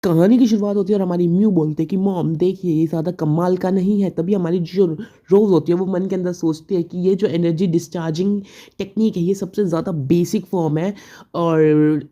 कहानी की शुरुआत होती है और हमारी म्यू बोलते हैं कि मॉम देखिए ये ज़्यादा कमाल का नहीं है। तभी हमारी जो रोज़ होती है वो मन के अंदर सोचती है कि ये जो एनर्जी डिस्चार्जिंग टेक्निक है ये सबसे ज़्यादा बेसिक फॉर्म है और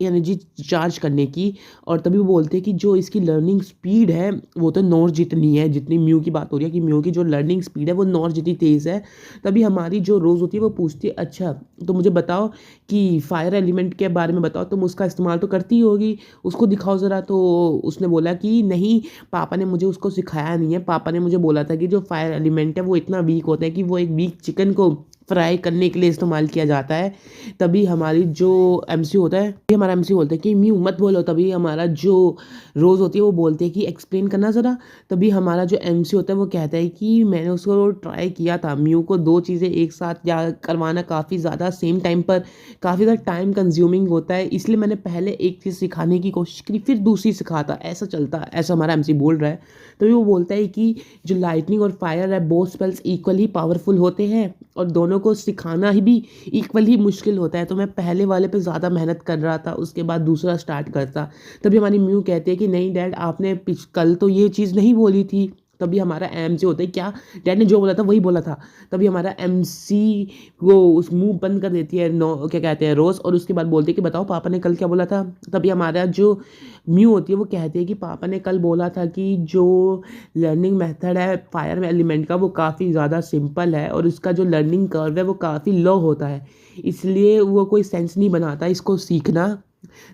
एनर्जी चार्ज करने की। और तभी वो बोलते हैं कि जो इसकी लर्निंग स्पीड है वो तो नॉर जितनी है, जितनी म्यू की बात हो रही है कि म्यू की जो लर्निंग स्पीड है वो नॉर जितनी तेज़ है। तभी हमारी जो रोज़ होती है वो पूछती है अच्छा तो मुझे बताओ कि फायर एलिमेंट के बारे में बताओ, तुम उसका इस्तेमाल तो करती ही होगी, उसको दिखाओ ज़रा। तो उसने बोला कि नहीं, पापा ने मुझे उसको सिखाया नहीं है। पापा ने मुझे बोला था कि जो फायर एलिमेंट है वो इतना वीक होता है कि वो एक वीक चिकन को फ्राई करने के लिए इस्तेमाल किया जाता है। तभी हमारी जो एमसी होता है, ये हमारा एमसी बोलता है कि म्यू मत बोलो। तभी हमारा जो रोज़ होती है वो बोलती है कि एक्सप्लेन करना ज़रा। तभी हमारा जो एमसी होता है वो कहता है कि मैंने उसको ट्राई किया था, म्यू को दो चीज़ें एक साथ या करवाना काफ़ी ज़्यादा सेम टाइम पर काफ़ी ज़्यादा टाइम कंज्यूमिंग होता है, इसलिए मैंने पहले एक चीज़ सिखाने की कोशिश करी फिर दूसरी सिखाता, ऐसा चलता, ऐसा हमारा एमसी बोल रहा है। तो वो बोलता है कि जो लाइटनिंग और फायर है बोथ स्पेल्स इक्वली पावरफुल होते हैं और दोनों को सिखाना ही भी इक्वल ही मुश्किल होता है। तो मैं पहले वाले पे ज़्यादा मेहनत कर रहा था, उसके बाद दूसरा स्टार्ट करता। तभी हमारी म्यू कहती है कि नहीं डैड, आपने कल तो ये चीज़ नहीं बोली थी। तभी हमारा एमसी होता है क्या, डैड ने जो बोला था वही बोला था। तभी हमारा एमसी वो उस मुंह बंद कर देती है, नो क्या कहते हैं, रोज़, और उसके बाद बोलती है कि बताओ पापा ने कल क्या बोला था। तभी हमारा जो म्यू होती है वो कहती है कि पापा ने कल बोला था कि जो लर्निंग मेथड है फायर एलिमेंट का वो काफ़ी ज़्यादा सिंपल है और उसका जो लर्निंग कर्व है वो काफ़ी लो होता है, इसलिए वो कोई सेंस नहीं बनाता इसको सीखना।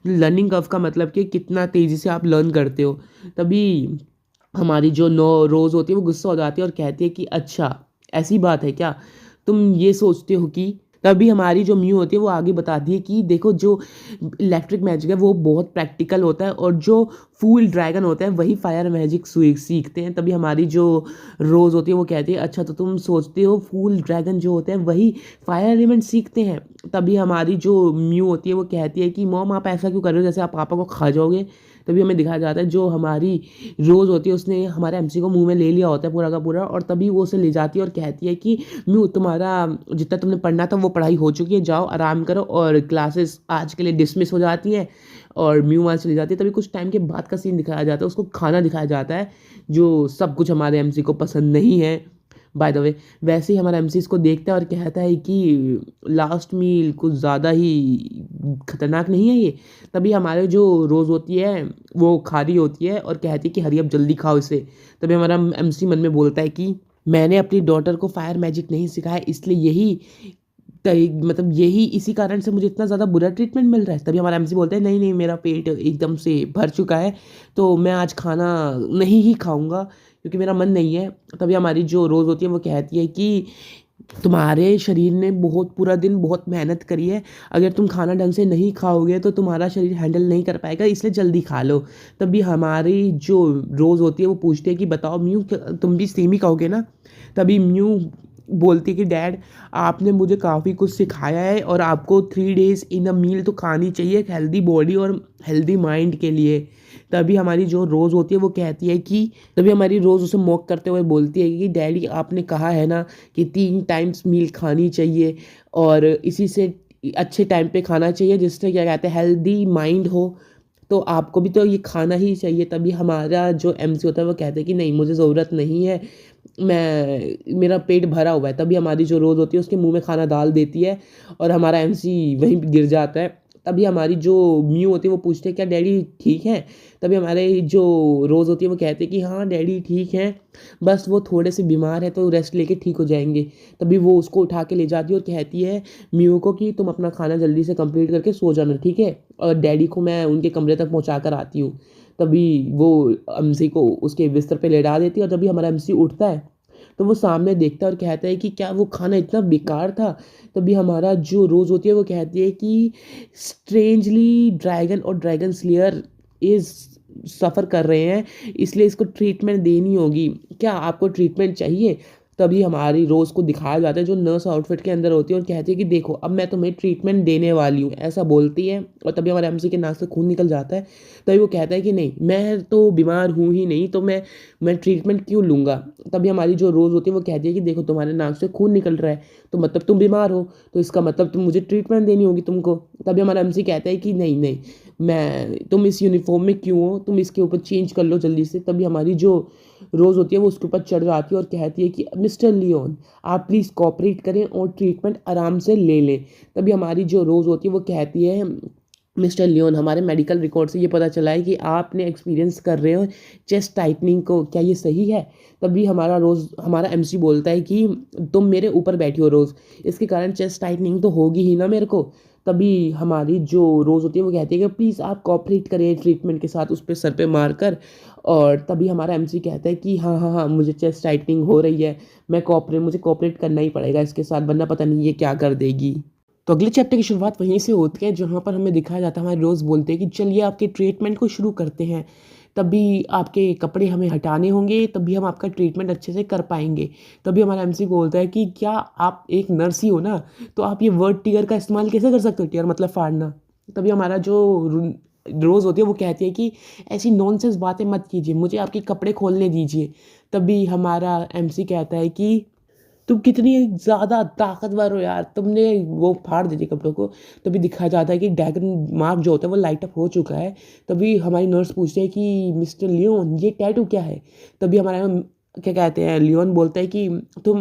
लर्निंग कर्व का मतलब कि कितना तेज़ी से आप लर्न करते हो। तभी हमारी जो नो रोज़ होती है वो गुस्सा हो जाती है और कहती है कि अच्छा ऐसी बात है क्या, तुम ये सोचते हो कि। तभी हमारी जो म्यू होती है वो आगे बताती है कि देखो जो इलेक्ट्रिक मैजिक है वो बहुत प्रैक्टिकल होता है और जो फूल ड्रैगन होता है वही फायर मैजिक सीखते हैं। तभी हमारी जो रोज़ होती है वो कहती है अच्छा तो तुम सोचते हो फूल ड्रैगन जो होते हैं वही फायर एलिमेंट सीखते हैं। तभी हमारी जो म्यू होती है वो कहती है कि मॉम आप ऐसा क्यों कर रहे हो, जैसे आप पापा को खा जाओगे। तभी हमें दिखाया जाता है जो हमारी रोज़ होती है उसने हमारे एमसी को मुंह में ले लिया होता है पूरा का पूरा, और तभी वो उसे ले जाती है और कहती है कि म्यू तुम्हारा जितना तुमने पढ़ना था वो पढ़ाई हो चुकी है, जाओ आराम करो, और क्लासेस आज के लिए डिसमिस हो जाती हैं। और म्यू वहाँ चली जाती है। तभी कुछ टाइम के बाद का सीन दिखाया जाता है, उसको खाना दिखाया जाता है जो सब कुछ हमारे एमसी को पसंद नहीं है बाय द वे। वैसे ही हमारा एमसी इसको देखता है और कहता है कि लास्ट मील कुछ ज़्यादा ही खतरनाक नहीं है ये। तभी हमारे जो रोज़ होती है वो खा रही होती है और कहती है कि हरी अब जल्दी खाओ इसे। तभी हमारा एमसी मन में बोलता है कि मैंने अपनी डॉटर को फायर मैजिक नहीं सिखाया, इसलिए यही मतलब यही इसी कारण से मुझे इतना ज़्यादा बुरा ट्रीटमेंट मिल रहा है। तभी हमारा एमसी बोलता है नहीं नहीं, मेरा पेट एकदम से भर चुका है तो मैं आज खाना नहीं ही खाऊंगा क्योंकि मेरा मन नहीं है। तभी हमारी जो रोज़ होती है वो कहती है कि तुम्हारे शरीर ने बहुत पूरा दिन बहुत मेहनत करी है, अगर तुम खाना ढंग से नहीं खाओगे तो तुम्हारा शरीर हैंडल नहीं कर पाएगा, इसलिए जल्दी खा लो। तभी हमारी जो रोज़ होती है वो पूछती है कि बताओ म्यू तुम भी सेम ही खाओगे ना। तभी म्यू बोलती है कि डैड आपने मुझे काफ़ी कुछ सिखाया है और आपको 3 डेज़ इन अ मील तो खानी चाहिए एक हेल्दी बॉडी और हेल्दी माइंड के लिए। तभी हमारी जो रोज़ होती है वो कहती है कि तभी हमारी रोज़ उसे मॉक करते हुए बोलती है कि डैडी आपने कहा है ना कि 3 टाइम्स मील खानी चाहिए और इसी से अच्छे टाइम पे खाना चाहिए जिससे क्या कहते हैं हेल्दी माइंड हो, तो आपको भी तो ये खाना ही चाहिए। तभी हमारा जो एमसी होता है वो कहता है कि नहीं मुझे ज़रूरत नहीं है, मैं मेरा पेट भरा हुआ है। तभी हमारी जो रोज़ होती है उसके मुंह में खाना डाल देती है और हमारा एमसी वहीं पे गिर जाता है। तभी हमारी जो म्यू होती है वो पूछते हैं क्या डैडी ठीक है। तभी हमारे जो रोज़ होती है वो कहते हैं कि हाँ डैडी ठीक है, बस वो थोड़े से बीमार है तो रेस्ट लेके ठीक हो जाएंगे। तभी वो उसको उठा के ले जाती है और कहती है म्यू को कि तुम अपना खाना जल्दी से कंप्लीट करके सो जाना, ठीक है, और डैडी को मैं उनके कमरे तक पहुंचा कर आती हूँ। तभी वो एमसी को उसके बिस्तर पे लेटा देती है और जब भी हमारा एमसी उठता है तो वो सामने देखता है और कहता है कि क्या वो खाना इतना बेकार था। तभी हमारा जो रोज़ होती है वो कहती है कि स्ट्रेंजली ड्रैगन और ड्रैगन स्लेयर इज़ सफ़र कर रहे हैं, इसलिए इसको ट्रीटमेंट देनी होगी, क्या आपको ट्रीटमेंट चाहिए। तभी हमारी रोज़ को दिखाया जाता है जो नर्स आउटफिट के अंदर होती है और कहती है कि देखो अब मैं तुम्हें ट्रीटमेंट देने वाली हूँ, ऐसा बोलती है। और तभी हमारे एमसी के नाक से खून निकल जाता है। तभी वो कहता है कि नहीं मैं तो बीमार हूँ ही नहीं तो मैं ट्रीटमेंट क्यों लूँगा। तभी हमारी जो रोज़ होती है वो कहती है कि देखो तुम्हारे नाक से खून निकल रहा है तो मतलब तुम बीमार हो, तो इसका मतलब तुम मुझे ट्रीटमेंट देनी होगी तुमको। तभी हमारा एमसी कहता है कि नहीं नहीं, तुम इस यूनिफॉर्म में क्यों हो, तुम इसके ऊपर चेंज कर लो जल्दी से। तभी हमारी जो रोज़ होती है वो उसके ऊपर चढ़ जाती है और कहती है कि मिस्टर लियोन, आप प्लीज़ कोऑपरेट करें और ट्रीटमेंट आराम से ले लें। तभी हमारी जो रोज़ होती है वो कहती है, मिस्टर लियोन, हमारे मेडिकल रिकॉर्ड से ये पता चला है कि आपने एक्सपीरियंस कर रहे हो चेस्ट टाइटनिंग को, क्या ये सही है? तभी हमारा एमसी बोलता है कि तुम मेरे ऊपर बैठी हो रोज़, इसके कारण चेस्ट टाइटनिंग तो होगी ही ना मेरे को। तभी हमारी जो रोज़ होती है वो कहती है कि प्लीज़ आप कोऑपरेट करें ट्रीटमेंट के साथ, उस पे सर पे मार कर। और तभी हमारा एमसी कहता है कि हाँ हाँ हाँ, मुझे चेस्ट टाइटनिंग हो रही है, मुझे कोऑपरेट करना ही पड़ेगा इसके साथ, वरना पता नहीं ये क्या कर देगी। तो अगले चैप्टर की शुरुआत वहीं से होती है जहाँ पर हमें दिखाया जाता है, हमारे रोज़ बोलते हैं कि चलिए आपके ट्रीटमेंट को शुरू करते हैं। तभी आपके कपड़े हमें हटाने होंगे, तभी हम आपका ट्रीटमेंट अच्छे से कर पाएंगे। तभी हमारा एमसी बोलता है कि क्या आप एक नर्स ही हो ना, तो आप ये वर्ड टीयर का इस्तेमाल कैसे कर सकते हो? टीयर मतलब फाड़ना। तभी हमारा जो रोज़ होती है वो कहती है कि ऐसी नॉनसेंस बातें मत कीजिए, मुझे आपके कपड़े खोलने दीजिए। तभी हमारा एमसी कहता है कि तुम कितनी ज़्यादा ताकतवर हो यार, तुमने वो फाड़ दी थी कपड़ों को। तभी दिखाया जाता है कि ड्रैगन मार्क जो होता है वो लाइट अप हो चुका है। तभी हमारी नर्स पूछती है कि मिस्टर लियोन, ये टैटू क्या है? तभी हमारा क्या कहते हैं, लियोन बोलता है कि तुम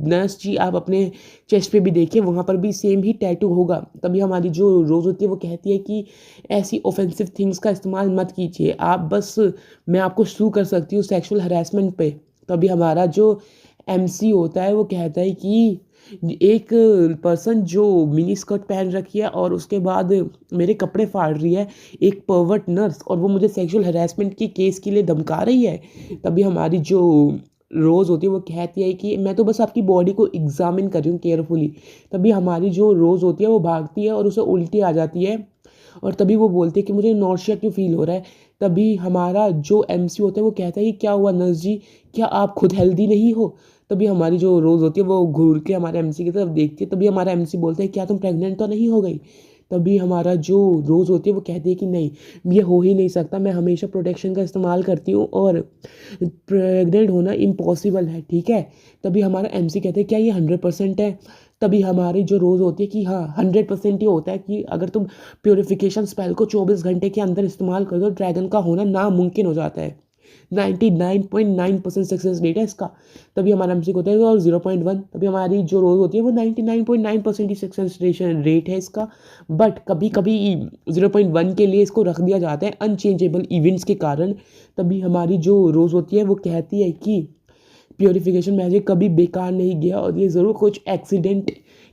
नर्स जी, आप अपने चेस्ट पे भी देखिए, वहाँ पर भी सेम ही टैटू होगा। तभी हमारी जो रोज़ होती है वो कहती है कि ऐसी ऑफेंसिव थिंग्स का इस्तेमाल मत कीजिए, आप बस, मैं आपको सू कर सकती हूँ सेक्सुअल हरासमेंट पे। तभी हमारा जो एमसी होता है वो कहता है कि एक पर्सन जो मिनी स्कर्ट पहन रखी है और उसके बाद मेरे कपड़े फाड़ रही है, एक परवर्ट नर्स, और वो मुझे सेक्सुअल हरासमेंट की केस के लिए धमका रही है। तभी हमारी जो रोज़ होती है वो कहती है कि मैं तो बस आपकी बॉडी को एग्जामिन कर रही हूँ केयरफुली। तभी हमारी जो रोज़ होती है वो भागती है और उसे उल्टी आ जाती है, और तभी वो बोलते हैं कि मुझे नॉर्शिया क्यों फील हो रहा है। तभी हमारा जो एमसी होता है वो कहता है कि क्या हुआ नर्स जी, क्या आप खुद हेल्दी नहीं हो? तभी हमारी जो रोज़ होती है वो घूर के हमारे एमसी की तरफ देखती है। तभी हमारा एमसी बोलता है क्या तुम प्रेग्नेंट तो नहीं हो गई? तभी हमारा जो रोज़ होती है वो कहती है कि नहीं, ये हो ही नहीं सकता, मैं हमेशा प्रोटेक्शन का इस्तेमाल करती हूँ और प्रेग्नेंट होना इम्पॉसिबल है, ठीक है। तभी हमारा एमसी कहते हैं क्या ये 100% है? तभी हमारी जो रोज़ होती है कि हाँ 100% ही होता है कि अगर तुम प्योरीफिकेशन स्पेल को 24 घंटे के अंदर इस्तेमाल कर दो, ड्रैगन का होना नामुमकिन हो जाता है। 99.9% सक्सेस रेट है इसका। तभी हमारा एमसी होता है और 0.1, तभी हमारी जो रोज़ होती है वो 99.9% ही सक्सेस रेट है इसका। बट कभी कभी 0.1 के लिए इसको रख दिया जाता है अनचेंजेबल इवेंट्स के कारण। तभी हमारी जो रोज़ होती है वो कहती है कि प्योरीफिकेशन मैजिक कभी बेकार नहीं गया और ये ज़रूर कुछ एक्सीडेंट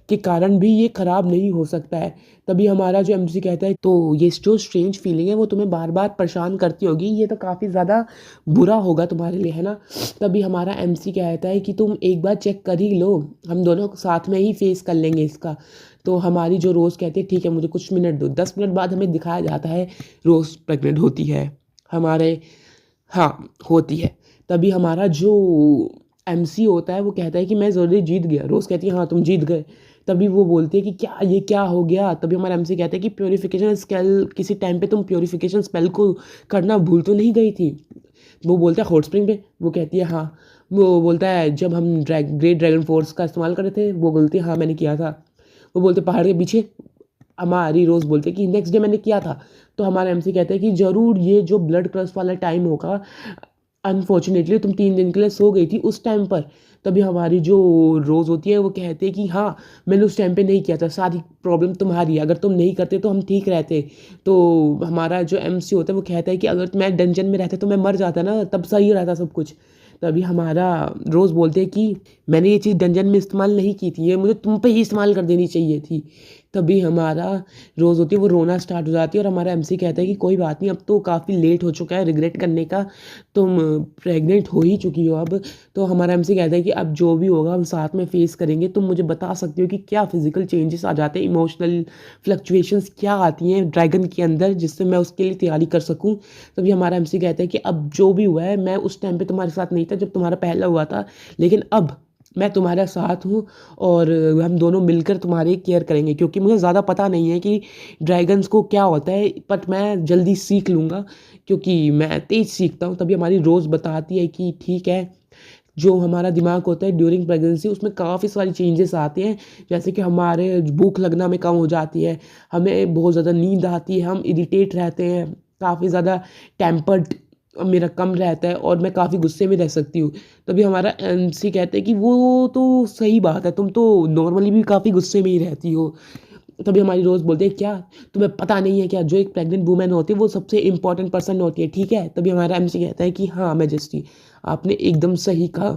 के कारण भी ये ख़राब नहीं हो सकता है। तभी हमारा जो एमसी कहता है तो ये जो स्ट्रेंज फीलिंग है वो तुम्हें बार बार परेशान करती होगी, ये तो काफ़ी ज़्यादा बुरा होगा तुम्हारे लिए, है ना। तभी हमारा एमसी कहता है कि तुम एक बार चेक कर ही लो, हम दोनों साथ में ही फेस कर लेंगे इसका। तो हमारी जो रोज़ कहती है ठीक है मुझे कुछ मिनट दो। 10 मिनट बाद हमें दिखाया जाता है रोज़ प्रेग्नेंट होती है हमारे, हाँ होती है। तभी हमारा जो एमसी होता है वो कहता है कि मैं ज़रूर जीत गया। रोज़ कहती है हाँ तुम जीत गए। तभी वो बोलते हैं कि क्या ये क्या हो गया? तभी हमारा एमसी कहता है कि प्योरीफिकेशन स्पेल, किसी टाइम पे तुम प्योरीफिकेशन स्पेल को करना भूल तो नहीं गई थी? वो बोलता है हॉट स्प्रिंग पे? वो कहती है हाँ। वो बोलता है जब हम ग्रेट ड्रैगन फोर्स का इस्तेमाल कर रहे थे? वो बोलती है हाँ मैंने किया था। वो बोलते पहाड़ के पीछे? हमारी रोज़ बोलते कि नेक्स्ट डे मैंने किया था। तो हमारा एमसी कहता है कि ज़रूर ये जो ब्लड क्रस्ट वाला टाइम होगा, अनफॉर्चुनेटली तुम 3 दिन के लिए सो गई थी उस टाइम पर। तभी हमारी जो रोज़ होती है वो कहते हैं कि हाँ मैंने उस टाइम पे नहीं किया था, सारी प्रॉब्लम तुम्हारी है, अगर तुम नहीं करते तो हम ठीक रहते। तो हमारा जो एमसी होता है वो कहता है कि अगर मैं डंजन में रहता तो मैं मर जाता ना, तब सही रहता सब कुछ। तभी हमारा रोज़ बोलते हैं कि मैंने ये चीज़ डंजन में इस्तेमाल नहीं की थी, ये मुझे तुम पे ही इस्तेमाल कर देनी चाहिए थी। तभी हमारा रोज़ होती है वो रोना स्टार्ट हो जाती है और हमारा एमसी कहता है कि कोई बात नहीं, अब तो काफ़ी लेट हो चुका है रिग्रेट करने का, तुम प्रेग्नेंट हो ही चुकी हो अब। तो हमारा एमसी कहता है कि अब जो भी होगा हम साथ में फेस करेंगे। तुम मुझे बता सकते हो कि क्या फिजिकल चेंजेस आ जाते हैं, इमोशनल फ्लक्चुएशंस क्या आती हैं ड्रैगन के अंदर, जिससे मैं उसके लिए तैयारी कर सकूं। तभी हमारा एमसी कहता है कि अब जो भी हुआ है, मैं उस टाइम पे तुम्हारे साथ नहीं था जब तुम्हारा पहला हुआ था, लेकिन अब मैं तुम्हारे साथ हूँ और हम दोनों मिलकर तुम्हारी केयर करेंगे, क्योंकि मुझे ज़्यादा पता नहीं है कि ड्रैगन्स को क्या होता है, बट मैं जल्दी सीख लूँगा क्योंकि मैं तेज़ सीखता हूँ। तभी हमारी रोज़ बताती है कि ठीक है जो हमारा दिमाग होता है ड्यूरिंग प्रेगनेंसी उसमें काफ़ी सारी चेंजेस आते हैं, जैसे कि हमारे भूख लगना में कम हो जाती है, हमें बहुत ज़्यादा नींद आती है, हम इरिटेट रहते हैं, काफ़ी ज़्यादा टेम्पर्ड मेरा कम रहता है और मैं काफ़ी गुस्से में रह सकती हूँ। तभी हमारा एमसी कहते हैं कि वो तो सही बात है, तुम तो नॉर्मली भी काफ़ी गुस्से में ही रहती हो। तभी हमारी रोज़ बोलते हैं क्या तुम्हें पता नहीं है क्या, जो एक प्रेग्नेंट वूमेन होती है वो सबसे इंपॉर्टेंट पर्सन होती है, ठीक है। तभी हमारा एमसी कहता है कि हाँ मैजेस्टी, आपने एकदम सही कहा।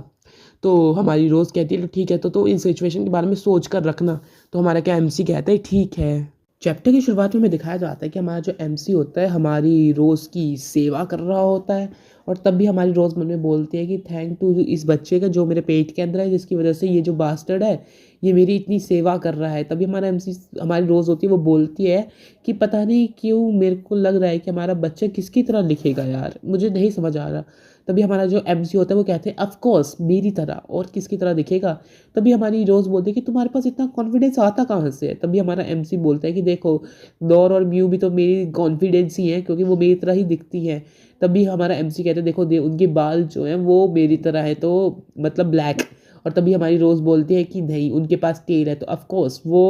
तो हमारी रोज़ कहती है तो ठीक है, तो इन सिचुएशन के बारे में सोच कर रखना। तो हमारा क्या एमसी कहता है ठीक है। चैप्टर की शुरुआत में हमें दिखाया जाता है कि हमारा जो एमसी होता है हमारी रोज़ की सेवा कर रहा होता है, और तब भी हमारी रोज़ मन में बोलती है कि थैंक टू इस बच्चे का जो मेरे पेट के अंदर है, जिसकी वजह से ये जो बास्टर्ड है ये मेरी इतनी सेवा कर रहा है। तभी हमारा एमसी, हमारी रोज़ होती है वो बोलती है कि पता नहीं क्यों मेरे को लग रहा है कि हमारा बच्चा किसकी तरह लिखेगा यार, मुझे नहीं समझ आ रहा। तभी हमारा जो एमसी होता है वो कहते हैं ऑफ कोर्स मेरी तरह, और किसकी तरह दिखेगा। तभी हमारी रोज़ बोलती है कि तुम्हारे पास इतना कॉन्फिडेंस आता कहाँ से है। तभी हमारा एमसी बोलता है कि देखो नौर और म्यू भी तो मेरी कॉन्फिडेंस ही है, क्योंकि वो मेरी तरह ही दिखती है। तभी हमारा एमसी कहते हैं देखो उनके बाल जो हैं वो मेरी तरह है, तो मतलब ब्लैक। और तभी हमारी रोज़ बोलती है कि नहीं उनके पास टेल है, तो ऑफ कोर्स वो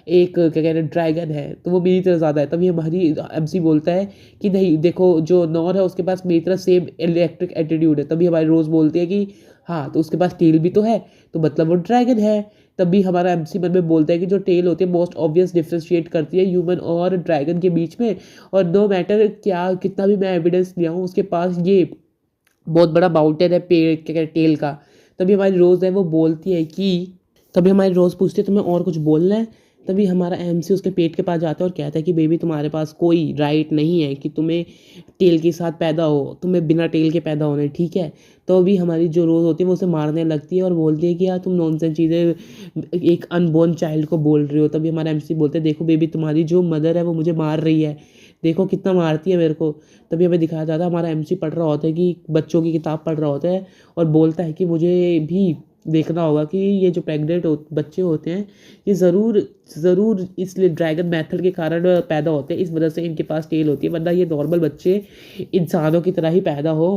एक क्या कहते हैं ड्रैगन है, तो वो मेरी तरह ज़्यादा है। तभी हमारी एमसी बोलता है कि नहीं देखो जो नॉर है उसके पास मेरी तरह सेम इलेक्ट्रिक एटीट्यूड है। तभी हमारी रोज़ बोलती है कि हाँ तो उसके पास टेल भी तो है, तो मतलब वो ड्रैगन है। तभी हमारा एमसी मन में बोलता है कि जो टेल होती है मोस्ट ऑब्वियस डिफ्रेंशिएट करती है ह्यूमन और ड्रैगन के बीच में, और नो मैटर क्या कितना भी मैं एविडेंस लिया हूँ उसके पास ये बहुत बड़ा माउंटेन है पेड़ क्या टेल का। तभी हमारी रोज़ है वो बोलती है कि तभी हमारी रोज़ पूछती है तुम्हें और कुछ बोलना है। तभी हमारा एमसी उसके पेट के पास जाता है और कहता है कि बेबी तुम्हारे पास कोई राइट नहीं है कि तुम्हें टेल के साथ पैदा हो, तुम्हें बिना टेल के पैदा होना है, ठीक है। तो अभी हमारी जो रोज़ होती है वो उसे मारने लगती है और बोलती है कि यार तुम नॉनसेंस चीज़ें एक अनबोर्न चाइल्ड को बोल रहे हो। तभी हमारा एमसी बोलते हैं देखो बेबी तुम्हारी जो मदर है वो मुझे मार रही है, देखो कितना मारती है मेरे को। तभी हमें दिखाया जाता है हमारा एमसी पढ़ रहा होता है कि बच्चों की किताब पढ़ रहा होता है, और बोलता है कि मुझे भी देखना होगा कि ये जो प्रेग्नेंट बच्चे होते हैं ये ज़रूर इसलिए ड्रैगन मेथड के कारण पैदा होते हैं, इस वजह से इनके पास टेल होती है, वरना ये नॉर्मल बच्चे इंसानों की तरह ही पैदा हो।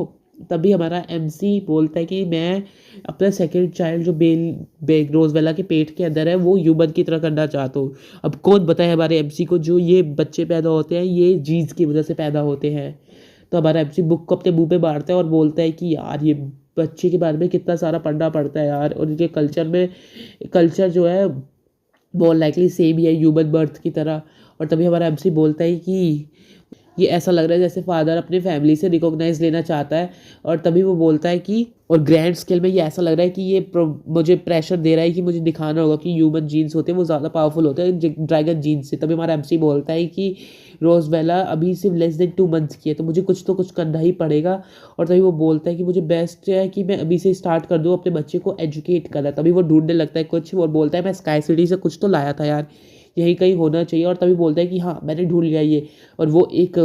तभी हमारा एमसी बोलता है कि मैं अपना सेकंड चाइल्ड जो रोज़वेला के पेट के अंदर है वो ह्यूमन की तरह करना चाहता हूँ। अब कौन बताए हमारे एमसी को जो ये बच्चे पैदा होते हैं ये जीन्स की वजह से पैदा होते हैं। तो हमारा एमसी बुक को अपने मुंह पे मारता है और बोलता है कि यार ये बच्चे के बारे में कितना सारा पढ़ना पड़ता है यार, और इनके कल्चर में कल्चर जो है बहुत लाइकली सेम ही है ह्यूमन बर्थ की तरह। और तभी हमारा एमसी बोलता है कि ये ऐसा लग रहा है जैसे फादर अपनी फैमिली से रिकॉग्नाइज लेना चाहता है, और तभी वो बोलता है कि और ग्रैंड स्केल में ये ऐसा लग रहा है कि ये मुझे प्रेशर दे रहा है कि मुझे दिखाना होगा कि ह्यूमन जीन्स होते हैं वो ज़्यादा पावरफुल होते हैं ड्रैगन जीन्स से। तभी हमारा एमसी बोलता है कि रोज़वेला अभी सिर्फ लेस देन 2 मंथ्स की है, तो मुझे कुछ तो कुछ करना ही पड़ेगा। और तभी वो बोलता है कि मुझे बेस्ट है कि मैं अभी से स्टार्ट कर दूँ अपने बच्चे को एजुकेट करना। तभी वो ढूंढने लगता है कुछ और बोलता है मैं स्काई सिटी से कुछ तो लाया था यार, यही कहीं होना चाहिए। और तभी बोलता है कि हाँ मैंने ढूंढ लिया ये, और वो एक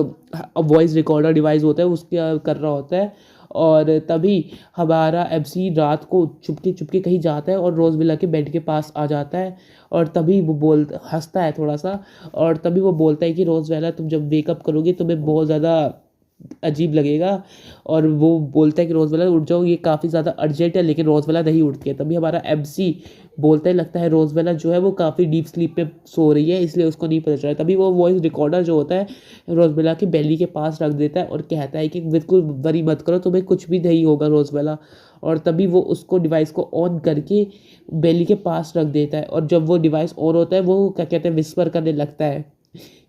वॉइस रिकॉर्डर डिवाइस होता है उसके कर रहा होता है। और तभी हमारा एमसी रात को चुपके चुपके कहीं जाता है और रोज़विला के बेड के पास आ जाता है, और तभी वो हंसता है थोड़ा सा, और तभी वो बोलता है कि रोज़वेला तुम जब वेकअप करोगे तुम्हें बहुत ज़्यादा अजीब लगेगा। और वो बोलता है कि रोज़वेला उठ जाओ ये काफ़ी ज़्यादा अर्जेंट है, लेकिन रोज़वेला नहीं उठती है। तभी हमारा एमसी बोलता है लगता है रोज़वेला जो है वो काफ़ी डीप स्लीप में सो रही है इसलिए उसको नहीं पता चला। तभी वो वॉइस रिकॉर्डर जो होता है रोज़वेला के बेली के पास रख देता है और कहता है कि बिल्कुल वरी मत करो तुम्हें कुछ भी नहीं होगा रोज़वेला। और तभी वो उसको डिवाइस को ऑन करके बेली के पास रख देता है, और जब वो डिवाइस ऑन होता है वो क्या कहते हैं विस्पर करने लगता है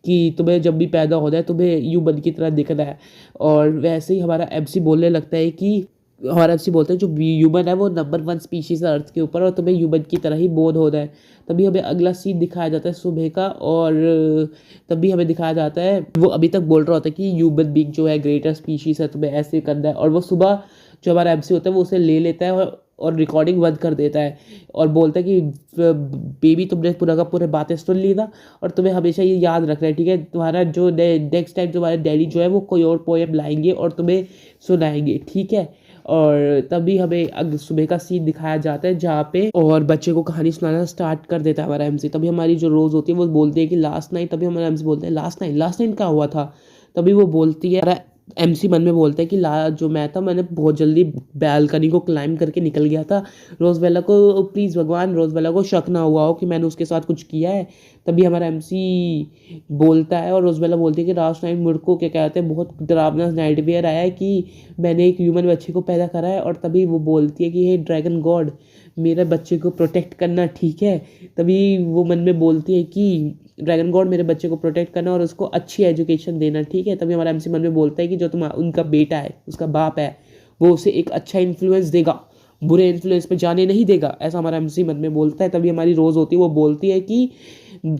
कि तुम्हें जब भी पैदा होना है तुम्हें ह्यूमन की तरह दिखना है। और वैसे ही हमारा एमसी बोलने लगता है कि हमारा एमसी बोलते हैं जो ह्यूमन है वो नंबर 1 स्पीशीज़ है अर्थ के ऊपर, और तुम्हें ह्यूमन की तरह ही बोध होना है। तभी हमें अगला सीन दिखाया जाता है सुबह का, और तभी हमें दिखाया जाता है वो अभी तक बोल रहा होता है कि ह्यूमन बीइंग जो है ग्रेटर स्पीशीज़ है तुम्हें ऐसे करना है। और वो सुबह जो हमारा एमसी होता है वो उसे ले लेता है और रिकॉर्डिंग बंद कर देता है, और बोलता है कि बेबी तुमने पूरा का पूरे बातें सुन ली ना, और तुम्हें हमेशा ये याद रखना है ठीक है, तुम्हारा जो नेक्स्ट टाइम तुम्हारे डैडी जो है वो कोई और पोएम लाएंगे और तुम्हें सुनाएंगे, ठीक है। और तभी हमें सुबह का सीन दिखाया जाता है जहाँ पे और बच्चे को कहानी सुनाना स्टार्ट कर देता है हमारा एमसी। तभी हमारी जो रोज़ होती है वो बोलती है कि लास्ट नाइट, तभी हमारा एमसी बोलते हैं लास्ट नाइट क्या हुआ था। तभी वो बोलती है एमसी मन में बोलता है कि ला जो मैं था मैंने बहुत जल्दी बालकनी को क्लाइंब करके निकल गया था। रोज़बेला को प्लीज़ भगवान रोज़बेला को शक ना हुआ हो कि मैंने उसके साथ कुछ किया है। तभी हमारा एमसी बोलता है और रोज़बेला बोलती है कि लास्ट नाइट मेरे को क्या कहते हैं बहुत डरावना नाइटमेयर आया है कि मैंने एक ह्यूमन बच्चे को पैदा करा है। और तभी वो बोलती है कि हे ड्रैगन गॉड मेरे बच्चे को प्रोटेक्ट करना ठीक है। तभी वो मन में बोलती है कि ड्रैगन गॉड मेरे बच्चे को प्रोटेक्ट करना और उसको अच्छी एजुकेशन देना ठीक है। तभी हमारा एमसी मन में बोलता है कि जो उनका बेटा है उसका बाप है वो उसे एक अच्छा इन्फ्लुएंस देगा, बुरे इन्फ्लुएंस पे जाने नहीं देगा, ऐसा हमारा एमसी मन में बोलता है। तभी हमारी रोज़ होती है वो बोलती है कि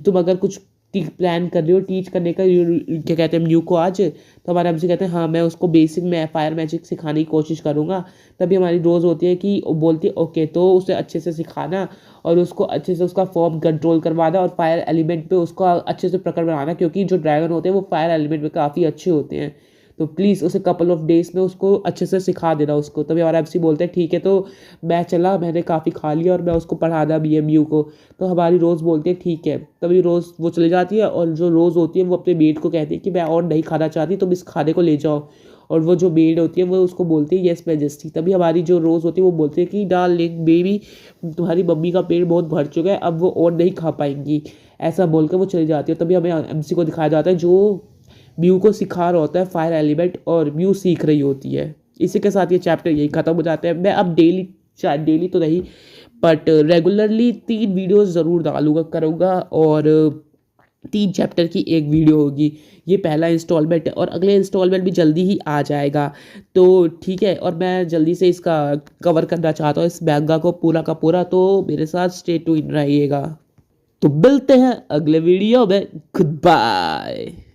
तुम अगर कुछ प्लान कर रही हो टीच करने का क्या कहते हैं म्यू को आज, तो हमारा एमसी कहते हैं हाँ मैं उसको बेसिक में फायर मैजिक सिखाने की कोशिश करूँगा। तभी हमारी रोज़ होती है कि वो बोलती है ओके तो उसे अच्छे से सिखाना और उसको अच्छे से उसका फॉर्म कंट्रोल करवाना और फायर एलिमेंट पे उसको अच्छे से प्रकट बनाना, क्योंकि जो ड्रैगन होते हैं वो फायर एलिमेंट में काफ़ी अच्छे होते हैं। तो प्लीज़ उसे कपल ऑफ डेज़ में उसको अच्छे से सिखा देना उसको। तभी हमारा एमसी बोलते हैं ठीक है तो मैं चला, मैंने काफ़ी खा लिया और मैं उसको पढ़ाना भी है म्यू को। तो हमारी रोज़ बोलती है ठीक है। तभी रोज़ वो चली जाती है और जो रोज़ होती है वो अपने मेड को कहती है कि मैं और नहीं खाना चाहती, तुम इस खाने को ले जाओ। और वो जो मेड होती है वो उसको बोलती है येस मैजेस्टी। तभी हमारी जो रोज़ होती है वो बोलती है कि डार्लिंग बेबी तुम्हारी मम्मी का पेट बहुत भर चुका है, अब वो और नहीं खा पाएंगी। ऐसा बोलकर वो चली जाती है। तभी हमें एमसी को दिखाया जाता है जो म्यू को सिखा रहा होता है फायर एलिमेंट और म्यू सीख रही होती है। इसी के साथ ये चैप्टर यही ख़त्म हो जाता है। मैं अब डेली, शायद डेली तो नहीं बट रेगुलरली 3 वीडियोस ज़रूर डालूँगा करूँगा और 3 चैप्टर की एक वीडियो होगी। ये पहला इंस्टॉलमेंट है और अगले इंस्टॉलमेंट भी जल्दी ही आ जाएगा। तो ठीक है और मैं जल्दी से इसका कवर करना चाहता हूँ इस मैंगा को पूरा का पूरा, तो मेरे साथ स्टे ट्यून्ड रहिएगा। तो मिलते हैं अगले वीडियो में। Good bye.